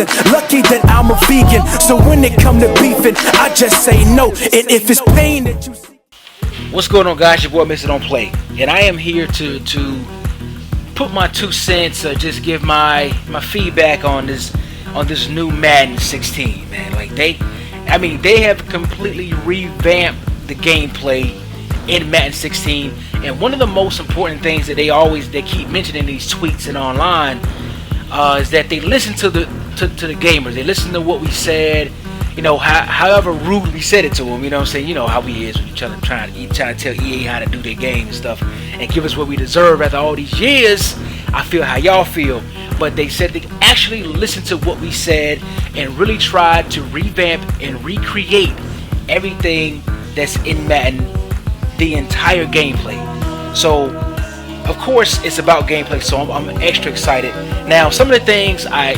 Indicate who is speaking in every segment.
Speaker 1: breathing. Lucky that I'm a vegan, so when it come to beefing, I just say no. And if it's pain that you see.
Speaker 2: What's going on, guys? Your boy Mr. Don't Play, and I am here to put my 2 cents, just give my feedback on this new Madden 16, man. Like they have completely revamped the gameplay in Madden 16, and one of the most important things that they keep mentioning in these tweets and online is that they listen to the gamers. They listen to what we said, you know, however rude we said it to them. You know what I'm saying? You know how he is when you trying to tell EA how to do their game and stuff, and give us what we deserve after all these years. I feel how y'all feel, but they said they actually listened to what we said and really tried to revamp and recreate everything that's in Madden, the entire gameplay. So of course it's about gameplay, so I'm extra excited. Now some of the things I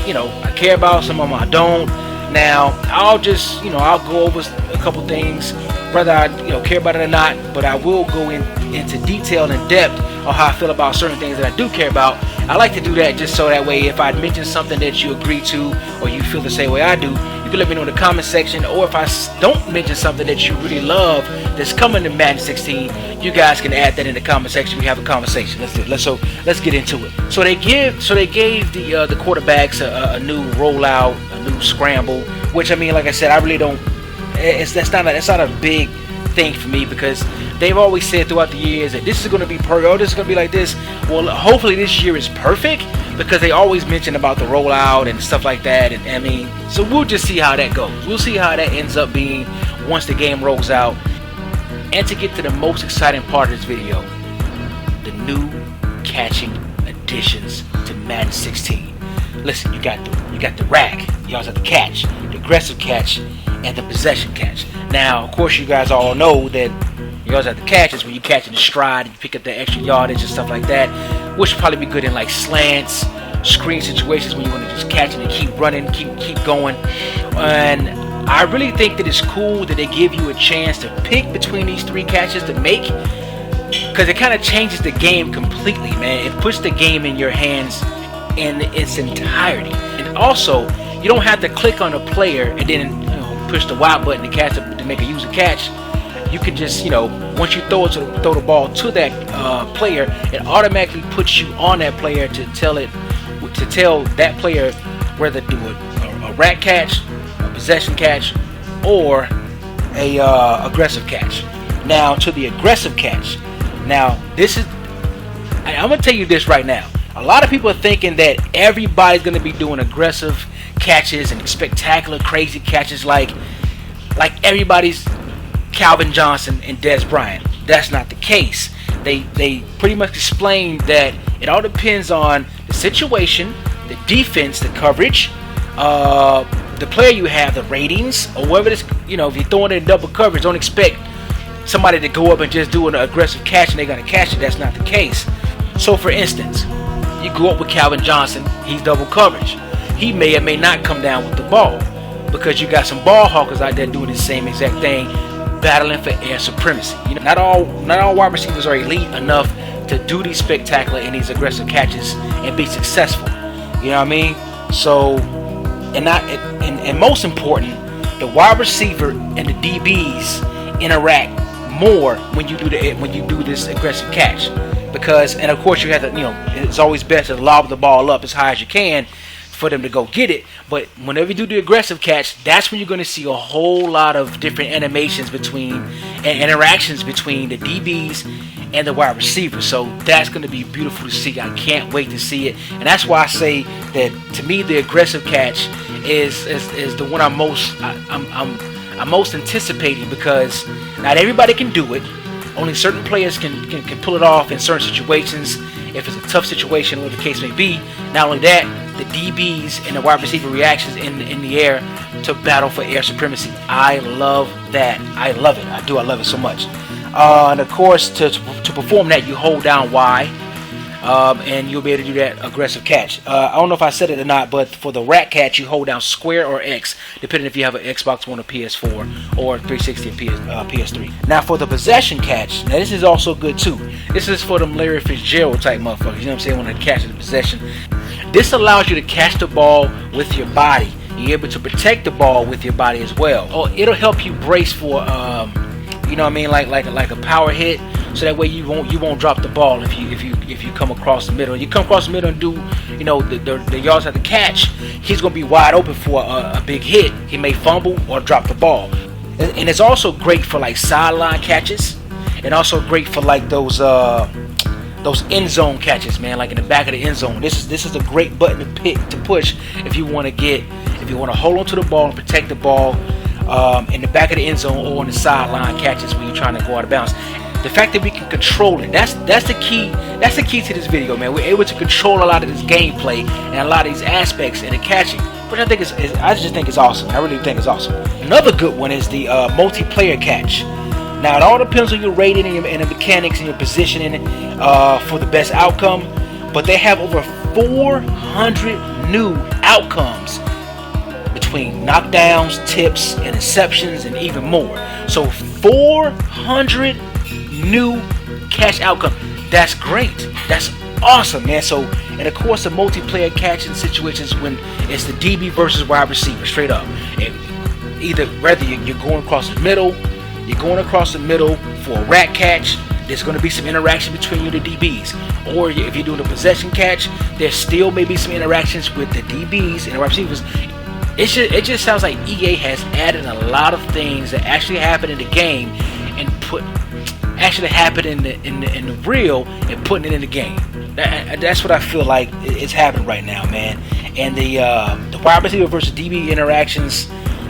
Speaker 2: care about, some of them I don't. Now I'll go over a couple things, whether I care about it or not, but I will go into detail and depth on how I feel about certain things that I do care about. I like to do that just so that way if I mention something that you agree to or you feel the same way I do, you can let me know in the comment section. Or if I don't mention something that you really love that's coming to Madden 16, you guys can add that in the comment section. We have a conversation. Let's get into it. So they gave the quarterbacks a new rollout, a new scramble, which, I mean, like I said, I really don't. That's not a big thing for me, because they've always said throughout the years that this is going to be perfect, or this is going to be like this. Well, hopefully this year is perfect, because they always mention about the rollout and stuff like that. And I mean, so we'll just see how that goes. We'll see how that ends up being once the game rolls out. And to get to the most exciting part of this video, the new catching additions to Madden 16. Listen, you got the rack, you also have the catch, the aggressive catch, and the possession catch. Now, of course, you guys all know that you also have the catches when you catch in the stride and you pick up the extra yardage and stuff like that, which would probably be good in like slants, screen situations when you want to just catch it and keep running, keep going. And I really think that it's cool that they give you a chance to pick between these 3 catches to make, because it kind of changes the game completely, man. It puts the game in your hands in its entirety. And also, you don't have to click on a player and then push the Y button to make a user catch. You can just, once you throw the ball to that player, it automatically puts you on that player to tell that player whether to do a rack catch, a possession catch, or a aggressive catch. Now to the aggressive catch. Now I'm gonna tell you this right now. A lot of people are thinking that everybody's gonna be doing aggressive catches and spectacular, crazy catches like everybody's Calvin Johnson and Des Bryant. That's not the case. They pretty much explained that it all depends on the situation, the defense, the coverage, the player you have, the ratings, or whatever this. If you're throwing in double coverage, don't expect somebody to go up and just do an aggressive catch and they're gonna catch it. That's not the case. So, for instance, you go up with Calvin Johnson, he's double coverage. He may or may not come down with the ball, because you got some ball hawkers out there doing the same exact thing, battling for air supremacy. Not all wide receivers are elite enough to do these spectacular and these aggressive catches and be successful. You know what I mean? So, and most important, the wide receiver and the DBs interact more when you do this aggressive catch, because, and of course you have to, it's always best to lob the ball up as high as you can for them to go get it. But whenever you do the aggressive catch, that's when you're going to see a whole lot of different animations and interactions between the DBs and the wide receivers. So that's going to be beautiful to see. I can't wait to see it. And that's why I say that, to me, the aggressive catch is the one I'm most anticipating, because not everybody can do it. Only certain players can pull it off in certain situations, if it's a tough situation, whatever the case may be. Not only that, the DBs and the wide receiver reactions in the air to battle for air supremacy. I love that. I love it. I love it so much. And of course, to perform that, you hold down Y, and you'll be able to do that aggressive catch. I don't know if I said it or not, but for the rack catch, you hold down square or X, depending if you have an Xbox One or PS4 or 360 and PS3. Now for the possession catch, now this is also good too. This is for them Larry Fitzgerald type motherfuckers, you know what I'm saying, when they catch the possession. This allows you to catch the ball with your body. You're able to protect the ball with your body as well. Oh, it'll help you brace for, you know what I mean, like a power hit, so that way you won't drop the ball if you come across the middle. You come across the middle and do, you know, the yards have to catch. He's gonna be wide open for a big hit. He may fumble or drop the ball, and it's also great for like sideline catches, and also great for like those end zone catches, man, like in the back of the end zone. This is a great button to push if you want to hold on to the ball and protect the ball in the back of the end zone or in the sideline catches when you're trying to go out of bounds. The fact that we can control it, that's the key. That's the key to this video, man. We're able to control a lot of this gameplay and a lot of these aspects in the catching, which I just think is awesome. I really think it's awesome. Another good one is the multiplayer catch. Now, it all depends on your rating and the mechanics and your positioning for the best outcome, but they have over 400 new outcomes between knockdowns, tips, interceptions, and even more. So 400 new catch outcomes. That's great. That's awesome, man. So, and of course, the multiplayer catching situations when it's the DB versus wide receiver, straight up. Whether you're going across the middle, you're going across the middle for a rat catch, there's going to be some interaction between you and the DBs. Or if you're doing a possession catch, there still may be some interactions with the DBs and the wide receivers. It just sounds like EA has added a lot of things that actually happen in the game and actually happen in the real and putting it in the game. That's what I feel like is happening right now, man. And the wide receiver versus DB interactions,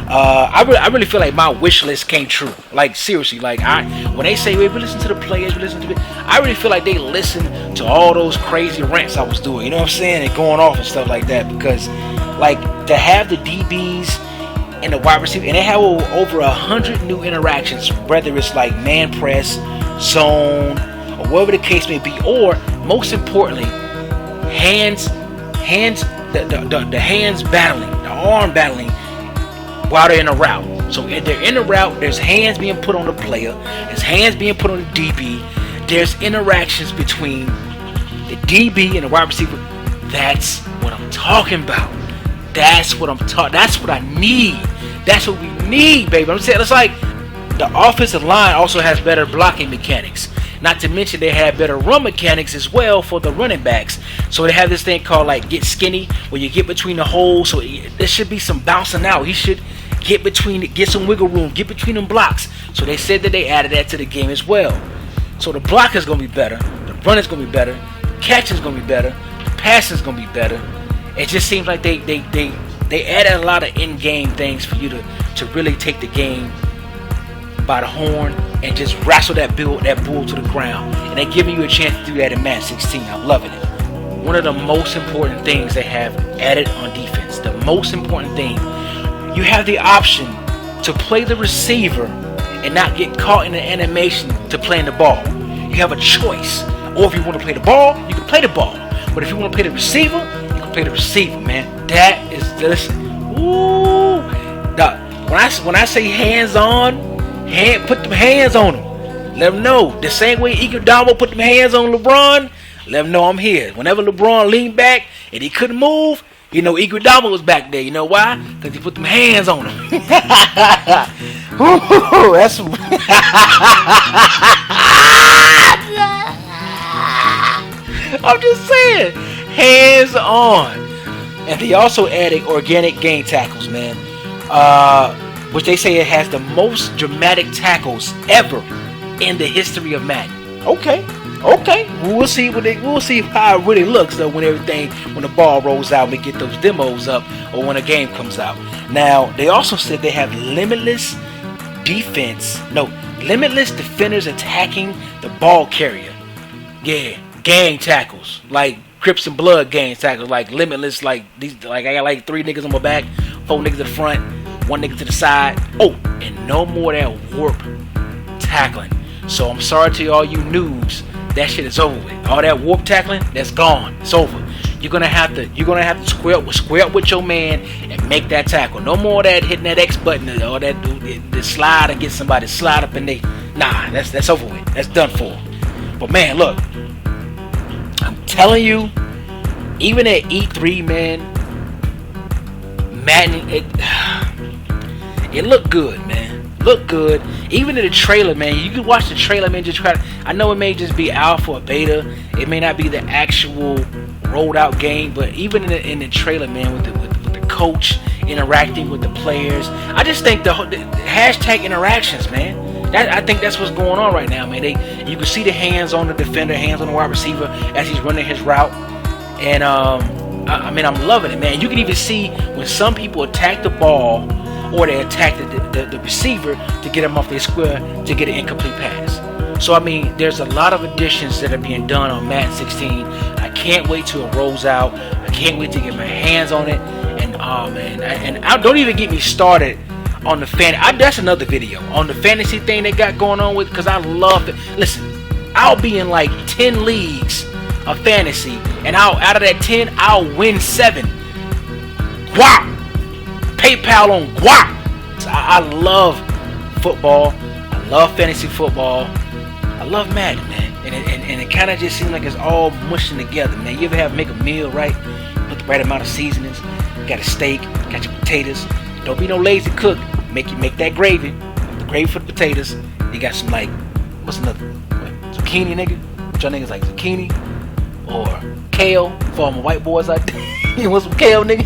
Speaker 2: I really feel like my wish list came true. Like, seriously, like when they say, hey, we listen to the players, we listen to it, I really feel like they listened to all those crazy rants I was doing, you know what I'm saying, and going off and stuff like that. Because like to have the DBs and the wide receiver, and they have over 100 new interactions, whether it's like man press, zone, or whatever the case may be, or most importantly, the hands battling, the arm battling while they're in a route. So if they're in a route, there's hands being put on the player, there's hands being put on the DB, there's interactions between the DB and the wide receiver. That's what I'm talking about. That's what I need. That's what we need, baby. I'm saying, it's like the offensive line also has better blocking mechanics. Not to mention they have better run mechanics as well for the running backs. So they have this thing called like get skinny, where you get between the holes. So there should be some bouncing out. He should get some wiggle room, get between them blocks. So they said that they added that to the game as well. So the block is gonna be better, the run is gonna be better, the catch is gonna be better, the pass is gonna be better. It just seems like they added a lot of in-game things for you to really take the game by the horn and just wrestle that bull to the ground. And they're giving you a chance to do that in Madden 16. I'm loving it. One of the most important things they have added on defense, the most important thing, you have the option to play the receiver and not get caught in the animation to playing the ball. You have a choice. Or if you want to play the ball, you can play the ball. But if you want to play the receiver, you can play the receiver, man. That is, listen, ooh. When I say hands on, put them hands on them. Let them know. The same way Iguodala put them hands on LeBron, let them know I'm here. Whenever LeBron leaned back and he couldn't move, you know Iguodala was back there. You know why? Because he put them hands on him. Ooh, that's I'm just saying, hands on. And they also added organic gain tackles, man. Which they say it has the most dramatic tackles ever in the history of Madden. Okay. We'll see how it really looks though when the ball rolls out and we get those demos up, or when a game comes out. Now they also said they have limitless defenders attacking the ball carrier. Yeah, gang tackles, like Crips and Blood gang tackles, like limitless, like these, like I got like 3 niggas on my back, 4 niggas to the front, 1 nigga to the side. Oh, and no more of that warp tackling. So I'm sorry to all you noobs, that shit is over with. All that warp tackling, that's gone. It's over. You're gonna have to square up with your man and make that tackle. No more of that hitting that X button or that the slide and get somebody to slide up and that's over with. That's done for. But man, look, I'm telling you, even at E3, man, Madden, it looked good, man. Looked good. Even in the trailer, man, you can watch the trailer, man. Just try. I know it may just be alpha or beta. It may not be the actual rolled out game, but even in the trailer, man, with the coach interacting with the players, I just think the hashtag interactions, man. I think that's what's going on right now, man. You can see the hands on the defender, hands on the wide receiver as he's running his route, and I mean, I'm loving it, man. You can even see when some people attack the ball or they attack the receiver to get him off their square to get an incomplete pass. So I mean, there's a lot of additions that are being done on Madden 16. I can't wait till it rolls out. I can't wait to get my hands on it. And oh man, and don't even get me started on the that's another video on the fantasy thing they got going on with, because I love it. Listen, I'll be in like 10 leagues of fantasy, and out of that 10, I'll win 7. Guap! PayPal on guap! I love football. I love fantasy football. I love Madden, man. And it kind of just seems like it's all mushing together, man. You ever make a meal, right? Put the right amount of seasonings. You got a steak, got your potatoes. Don't be no lazy cook. Make that gravy. The gravy for the potatoes. You got some, like, what's another? Zucchini, nigga? What y'all niggas like, zucchini? Or kale for all my white boys out there. You want some kale, nigga?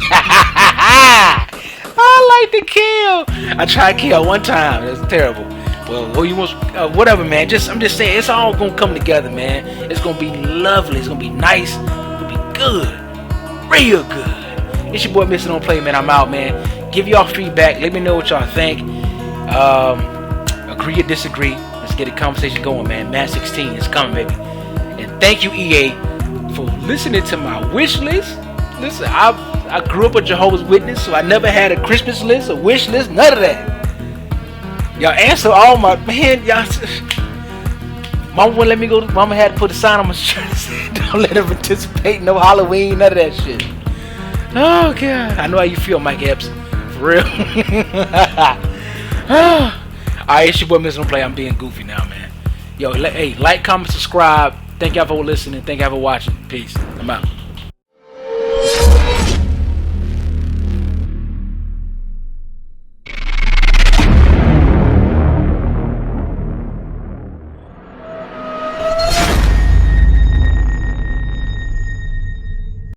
Speaker 2: I like the kale. I tried kale one time. It was terrible. Well, you want whatever, man. I'm just saying, it's all gonna come together, man. It's gonna be lovely. It's gonna be nice. It's gonna be good, real good. It's your boy Mr. Don't Play, man. I'm out, man. Give y'all feedback. Let me know what y'all think. Agree or disagree. Let's get a conversation going, man. Madden 16 is coming, baby. And thank you, EA, for listening to my wish list. Listen, I grew up a Jehovah's Witness, so I never had a Christmas list, a wish list, none of that. Y'all answer all my, man, y'all. Mama wouldn't let me go. Mama had to put a sign on my shirt that said, don't let her participate, no Halloween, none of that shit. Oh, God. I know how you feel, Mike Epps. For real. Alright, it's your boy Mr. Don't Play. I'm being goofy now, man. Yo, hey, like, comment, subscribe. Thank y'all for listening. Thank y'all for watching. Peace. I'm out.